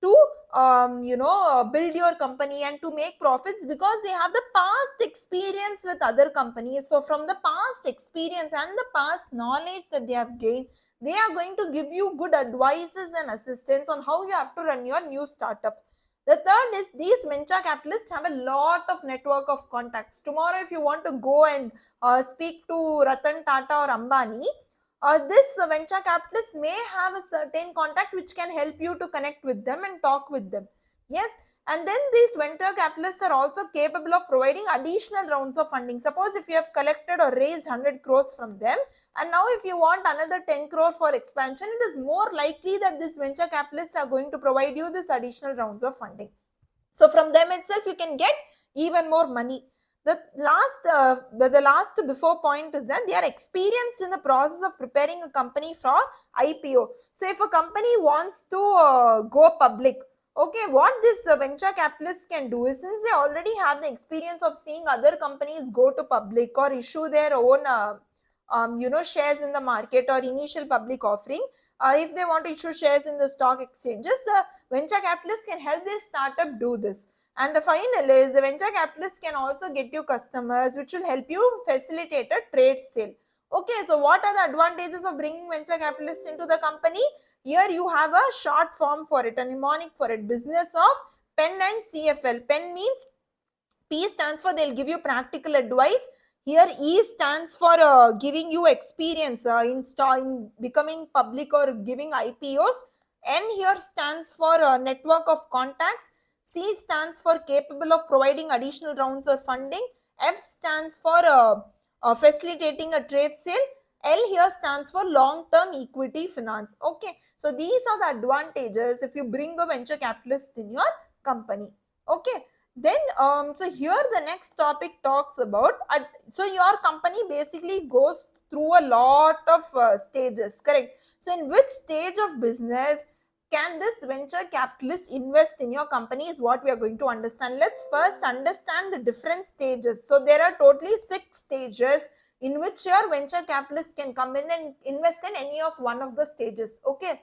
to build your company and to make profits, because they have the past experience with other companies. So from the past experience and the past knowledge that they have gained, they are going to give you good advices and assistance on how you have to run your new startup. The third is these venture capitalists have a lot of network of contacts. Tomorrow if you want to go and speak to Ratan Tata or Ambani, this venture capitalist may have a certain contact which can help you to connect with them and talk with them. Yes. And then these venture capitalists are also capable of providing additional rounds of funding. Suppose if you have collected or raised 100 crores from them, and now if you want another 10 crore for expansion, it is more likely that this venture capitalists are going to provide you this additional rounds of funding. So from them itself you can get even more money. The last before point is that they are experienced in the process of preparing a company for IPO. So if a company wants to go public, okay, what this venture capitalists can do is, since they already have the experience of seeing other companies go to public or issue their own shares in the market or initial public offering, if they want to issue shares in the stock exchanges, the venture capitalists can help this startup do this. And the final is the venture capitalists can also get you customers, which will help you facilitate a trade sale. Okay, so what are the advantages of bringing venture capitalists into the company? Here you have a short form for it, a mnemonic for it: business of PEN and CFL. PEN means P stands for they'll give you practical advice. Here E stands for giving you experience in becoming public or giving IPOs. N here stands for network of contacts. C stands for capable of providing additional rounds of funding. F stands for facilitating a trade sale. L here stands for long-term equity finance. Okay, so these are the advantages if you bring a venture capitalist in your company. Okay. Then so here the next topic talks about so your company basically goes through a lot of stages, correct? So in which stage of business can this venture capitalist invest in your company is what we are going to understand. Let's first understand the different stages. So there are totally 6 stages in which your venture capitalist can come in and invest in any of one of the stages. Okay,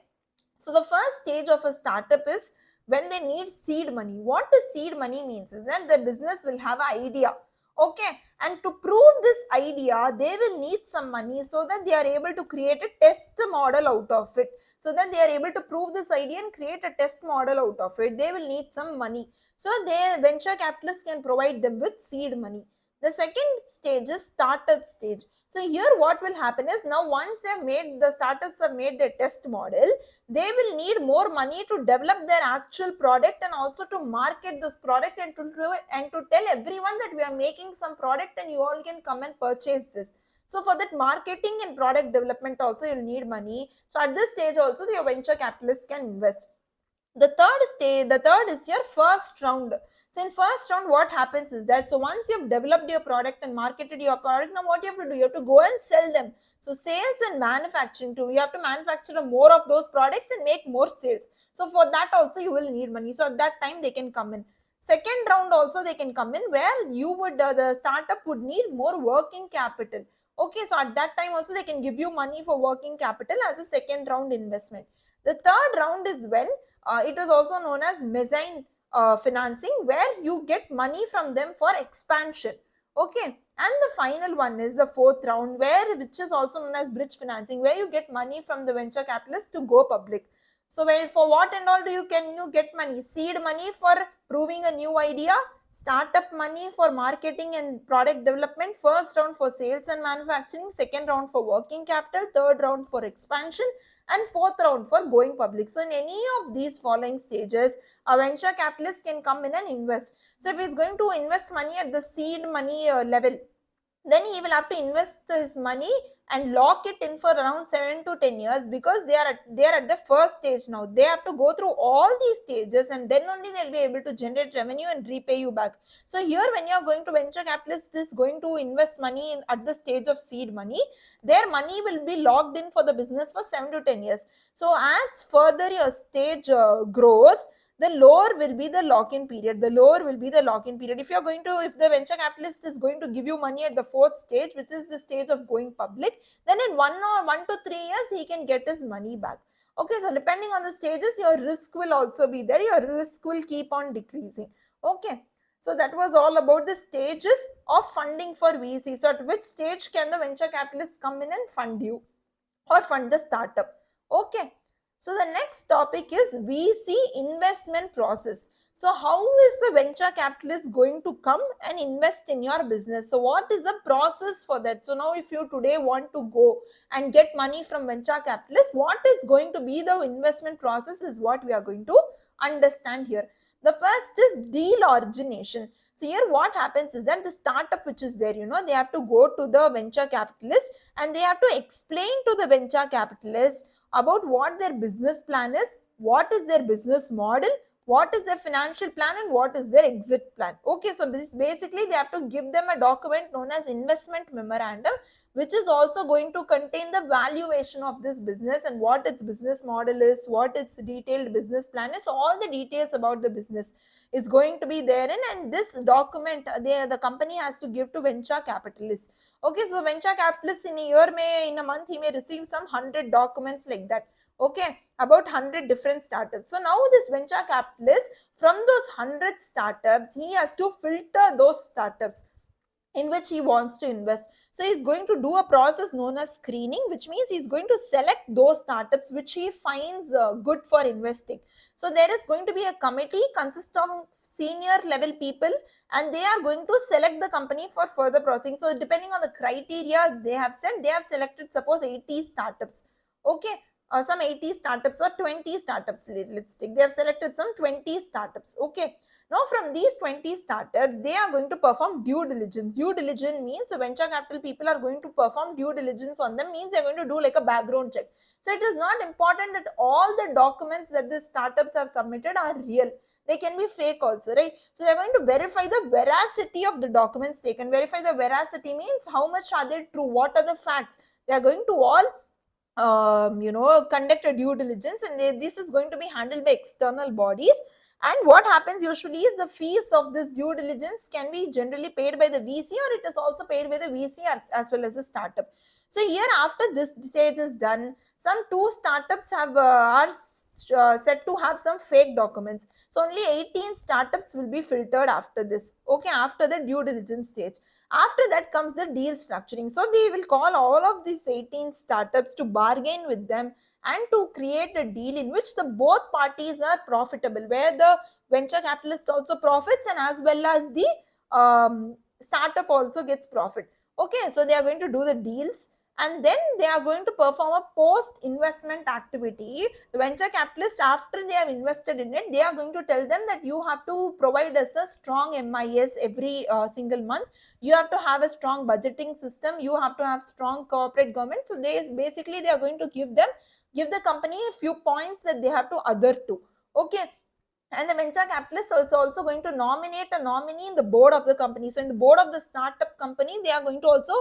so the first stage of a startup is when they need seed money. What the seed money means is that the business will have an idea. Okay, and to prove this idea, they will need some money so that they are able to create a test model out of it. So that they are able to prove this idea and create a test model out of it, they will need some money. So their venture capitalists can provide them with seed money. The second stage is startup stage. So here what will happen is, now once the startups have made their test model, they will need more money to develop their actual product and also to market this product and to tell everyone that we are making some product and you all can come and purchase this. So for that marketing and product development also you'll need money. So at this stage also your venture capitalist can invest. The third is your first round. So in first round, what happens is that, so once you've developed your product and marketed your product, now what you have to do, you have to go and sell them. So sales and manufacturing too, you have to manufacture more of those products and make more sales. So for that also you will need money. So at that time they can come in. Second round also they can come in, where you would the startup would need more working capital. Okay, so at that time also they can give you money for working capital as a second round investment. The third round is when it is also known as mezzanine financing, where you get money from them for expansion. Okay, and the final one is the fourth round, which is also known as bridge financing, where you get money from the venture capitalists to go public. So for what and all can you get money? Seed money for proving a new idea, startup money for marketing and product development, first round for sales and manufacturing, second round for working capital, third round for expansion, and fourth round for going public. So in any of these following stages, a venture capitalist can come in and invest. So if he's going to invest money at the seed money level, then he will have to invest his money and lock it in for around 7 to 10 years, because they are at the first stage. Now they have to go through all these stages, and then only they'll be able to generate revenue and repay you back. So here, when you're going to venture capitalist is going to invest money at the stage of seed money, their money will be locked in for the business for 7 to 10 years. So as further your stage grows, the lower will be the lock-in period. The lower will be the lock-in period. If the venture capitalist is going to give you money at the fourth stage, which is the stage of going public, then in 1 to 3 years he can get his money back. Okay, so depending on the stages, your risk will also be there. Your risk will keep on decreasing. Okay, so that was all about the stages of funding for VC. So at which stage can the venture capitalist come in and fund you or fund the startup? Okay, so the next topic is VC investment process. So how is the venture capitalist going to come and invest in your business? So what is the process for that? So now if you today want to go and get money from venture capitalists, what is going to be the investment process is what we are going to understand here. The first is deal origination. So here what happens is that the startup which is there, they have to go to the venture capitalist and they have to explain to the venture capitalist about what their business plan is, what is their business model, what is their financial plan, and what is their exit plan. Okay, so this basically they have to give them a document known as investment memorandum, which is also going to contain the valuation of this business and what its business model is, what its detailed business plan is. So all the details about the business is going to be therein, and this document the company has to give to venture capitalists. Okay, so venture capitalists in a month he may receive some 100 documents like that. Okay, about 100 different startups. So now this venture capitalist, from those 100 startups, he has to filter those startups in which he wants to invest. So he's going to do a process known as screening, which means he's going to select those startups which he finds good for investing. So there is going to be a committee consist of senior level people, and they are going to select the company for further processing. So depending on the criteria they have set, they have selected suppose 80 startups. Okay, some 80 startups or 20 startups, let's take, they have selected some 20 startups. Okay, now from these 20 startups, they are going to perform due diligence. Due diligence means the venture capital people are going to perform due diligence on them, means they're going to do like a background check. So it is not important that all the documents that the startups have submitted are real. They can be fake also, right? So they're going to verify the veracity of the documents taken. Verify the veracity means how much are they true, what are the facts. They are going to all conduct a due diligence, and this is going to be handled by external bodies. And what happens usually is the fees of this due diligence can be generally paid by the VC, or it is also paid by the VC as well as the startup. So here, after this stage is done, some two startups are said to have some fake documents. So only 18 startups will be filtered after this. Okay, after the due diligence stage. After that comes the deal structuring. So they will call all of these 18 startups to bargain with them and to create a deal in which the both parties are profitable, where the venture capitalist also profits and as well as the startup also gets profit. Okay, so they are going to do the deals, and then they are going to perform a post investment activity. The venture capitalist, after they have invested in it, they are going to tell them that you have to provide us a strong MIS every single month. You have to have a strong budgeting system. You have to have strong corporate government. So they are going to give the company a few points that they have to adhere to. Okay, and the venture capitalist is also going to nominate a nominee in the board of the company. So in the board of the startup company, they are going to also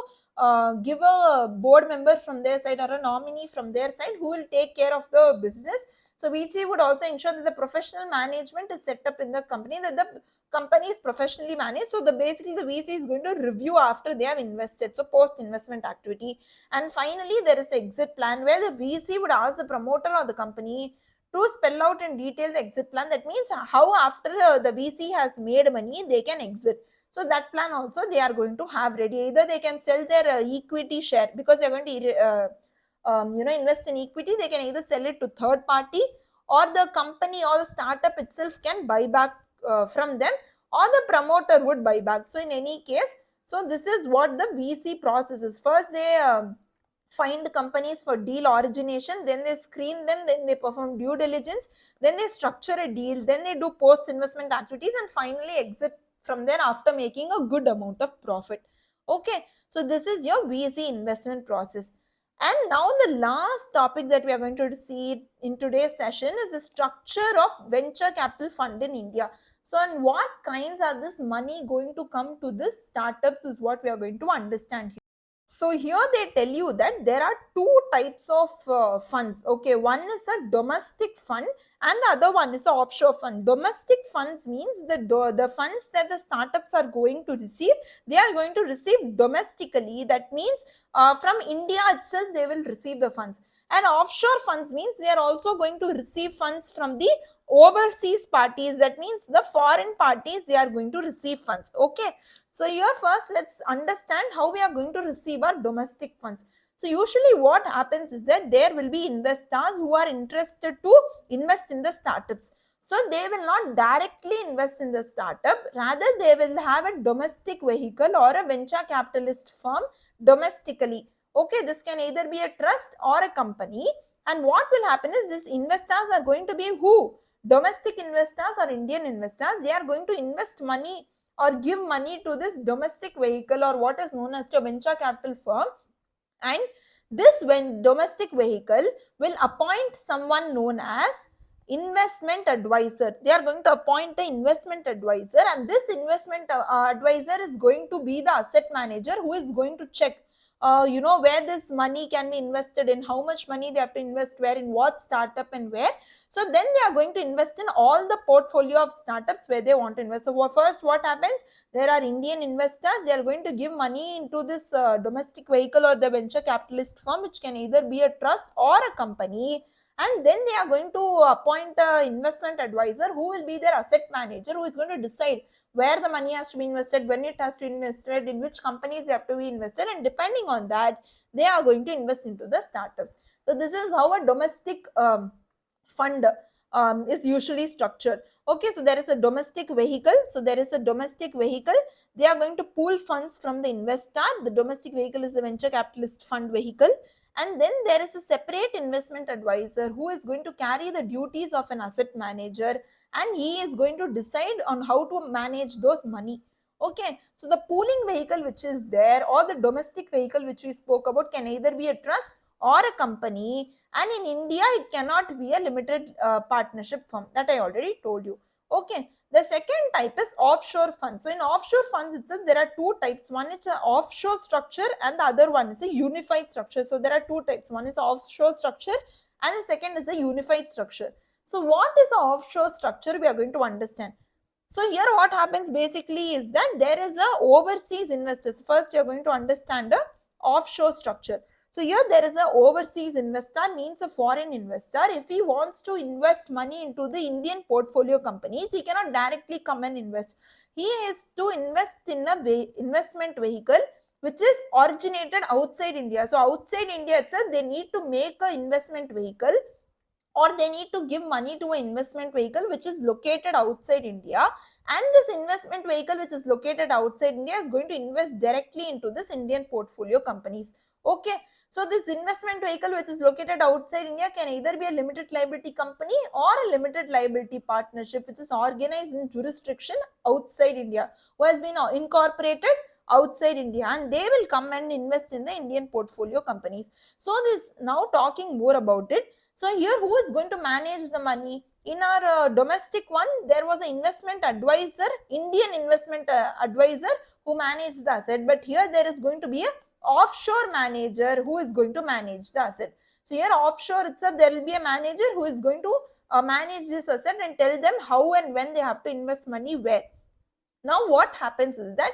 give a board member from their side or a nominee from their side who will take care of the business. So VC would also ensure that the professional management is set up in the company, that the company is professionally managed. So basically the VC is going to review after they have invested. So post investment activity. And finally, there is an exit plan where the VC would ask the promoter or the company to spell out in detail the exit plan. That means how after the VC has made money, they can exit. So that plan also they are going to have ready. Either they can sell their equity share, because they are going to invest in equity. They can either sell it to third party, or the company or the startup itself can buy back from them, or the promoter would buy back. So in any case, so this is what the VC process is. First they find companies for deal origination, then they screen them, then they perform due diligence, then they structure a deal, then they do post investment activities, and finally exit from there after making a good amount of profit. Okay, So this is your VC investment process. And now the last topic that we are going to see in today's session is the structure of venture capital fund in India. So, and what kinds are this money going to come to this startups is what we are going to understand here. So here they tell you that there are two types of funds. Okay, one is a domestic fund and the other one is a offshore fund. Domestic funds means the funds that the startups are going to receive, they are going to receive domestically. That means from India itself they will receive the funds. And offshore funds means they are also going to receive funds from the overseas parties. That means the foreign parties, they are going to receive funds. Okay. So here first let's understand how we are going to receive our domestic funds. So usually what happens is that there will be investors who are interested to invest in the startups. So they will not directly invest in the startup, rather they will have a domestic vehicle or a venture capitalist firm domestically. Okay, this can either be a trust or a company. And what will happen is these investors are going to be who? Domestic investors or Indian investors. They are going to invest money or give money to this domestic vehicle or what is known as a venture capital firm, and this when domestic vehicle will appoint someone known as investment advisor. They are going to appoint the investment advisor, and this investment advisor is going to be the asset manager who is going to check where this money can be invested in, how much money they have to invest where, in what startup and where. So then they are going to invest in all the portfolio of startups where they want to invest. So first what happens, there are Indian investors, they are going to give money into this domestic vehicle or the venture capitalist firm, which can either be a trust or a company. And then they are going to appoint the investment advisor who will be their asset manager, who is going to decide where the money has to be invested, when it has to be invested, in which companies they have to be invested, and depending on that, they are going to invest into the startups. So this is how a domestic fund is usually structured. Okay, so there is a domestic vehicle. So there is a domestic vehicle. They are going to pool funds from the investor. The domestic vehicle is a venture capitalist fund vehicle. And then there is a separate investment advisor who is going to carry the duties of an asset manager, and he is going to decide on how to manage those money. Okay, so the pooling vehicle which is there, or the domestic vehicle which we spoke about, can either be a trust or a company, and in India it cannot be a limited partnership firm, that I already told you. Okay, the second type is offshore funds. So in offshore funds itself there are two types. One is an offshore structure and the other one is a unified structure. So there are two types. One is offshore structure and the second is a unified structure. So what is an offshore structure, we are going to understand. So here what happens basically is that there is a overseas investors. First we are going to understand a offshore structure. So here there is a overseas investor, means a foreign investor. If he wants to invest money into the Indian portfolio companies, he cannot directly come and invest. He is to invest in a investment vehicle which is originated outside India. So outside India itself, they need to make an investment vehicle, or they need to give money to an investment vehicle which is located outside India, and this investment vehicle which is located outside India is going to invest directly into this Indian portfolio companies. Okay, so this investment vehicle which is located outside India can either be a limited liability company or a limited liability partnership which is organized in jurisdiction outside India, who has been incorporated outside India, and they will come and invest in the Indian portfolio companies. So this, now talking more about it, so here who is going to manage the money? In our domestic one, there was an investment advisor, Indian investment advisor who managed the asset. But here there is going to be a offshore manager who is going to manage the asset. So here offshore itself, there will be a manager who is going to manage this asset and tell them how and when they have to invest money where. Now what happens is that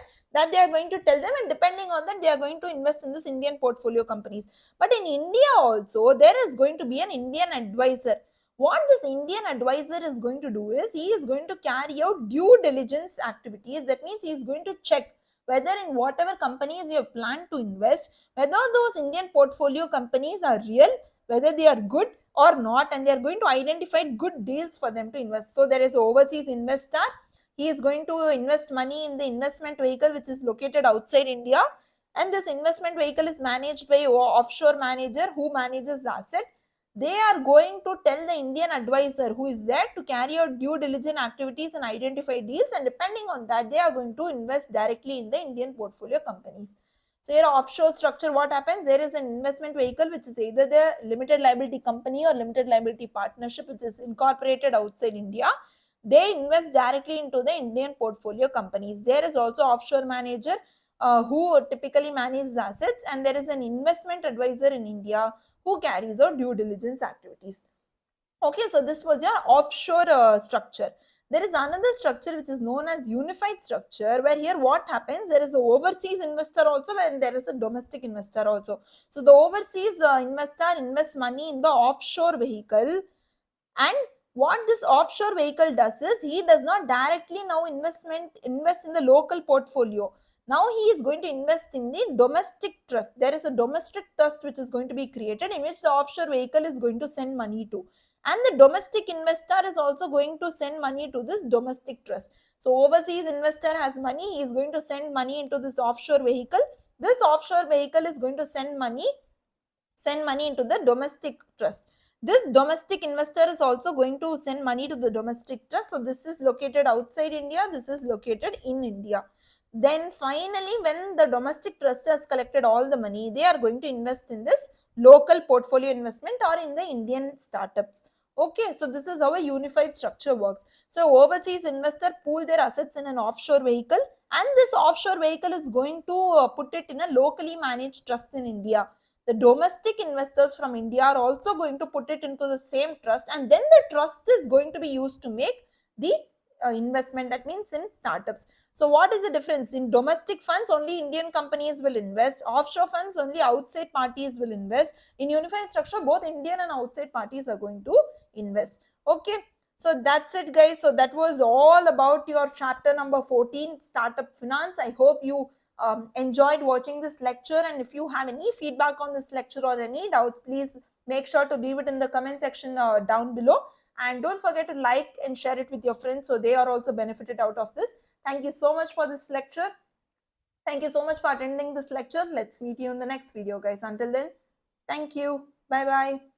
they are going to tell them, and depending on that they are going to invest in this Indian portfolio companies. But in India also there is going to be an Indian advisor. What this Indian advisor is going to do is he is going to carry out due diligence activities. That means he is going to check whether in whatever companies you have planned to invest, whether those Indian portfolio companies are real, whether they are good or not, and they are going to identify good deals for them to invest. So there is an overseas investor. He is going to invest money in the investment vehicle which is located outside India, and this investment vehicle is managed by offshore manager who manages the asset. They are going to tell the Indian advisor who is there to carry out due diligence activities and identify deals, and depending on that they are going to invest directly in the Indian portfolio companies. So here offshore structure, what happens? There is an investment vehicle which is either the limited liability company or limited liability partnership which is incorporated outside India. They invest directly into the Indian portfolio companies. There is also offshore manager who typically manages assets, and there is an investment advisor in India who carries out due diligence activities. Okay, so this was your offshore structure. There is another structure which is known as unified structure, where here what happens, there is a overseas investor also and there is a domestic investor also. So the overseas investor invests money in the offshore vehicle, and what this offshore vehicle does is he does not directly now invest in the local portfolio. Now he is going to invest in the domestic trust. There is a domestic trust which is going to be created, in which the offshore vehicle is going to send money to, and the domestic investor is also going to send money to this domestic trust. So overseas investor has money, he is going to send money into this offshore vehicle. This offshore vehicle is going to send money into the domestic trust. This domestic investor is also going to send money to the domestic trust. So this is located outside India, this is located in India. Then finally, when the domestic trust has collected all the money, they are going to invest in this local portfolio investment or in the Indian startups. Okay, so this is how a unified structure works. So overseas investor pool their assets in an offshore vehicle, and this offshore vehicle is going to put it in a locally managed trust in India. The domestic investors from India are also going to put it into the same trust, and then the trust is going to be used to make the investment, that means in startups. So what is the difference? In domestic funds, only Indian companies will invest. Offshore funds, only outside parties will invest. In unified structure, both Indian and outside parties are going to invest. Okay, so that's it, guys. So that was all about your chapter number 14, startup finance. I hope you enjoyed watching this lecture, and if you have any feedback on this lecture or any doubts, please make sure to leave it in the comment section down below, and don't forget to like and share it with your friends so they are also benefited out of this. Thank you so much for this lecture. Thank you so much for attending this lecture. Let's meet you in the next video, guys. Until then, thank you. Bye bye.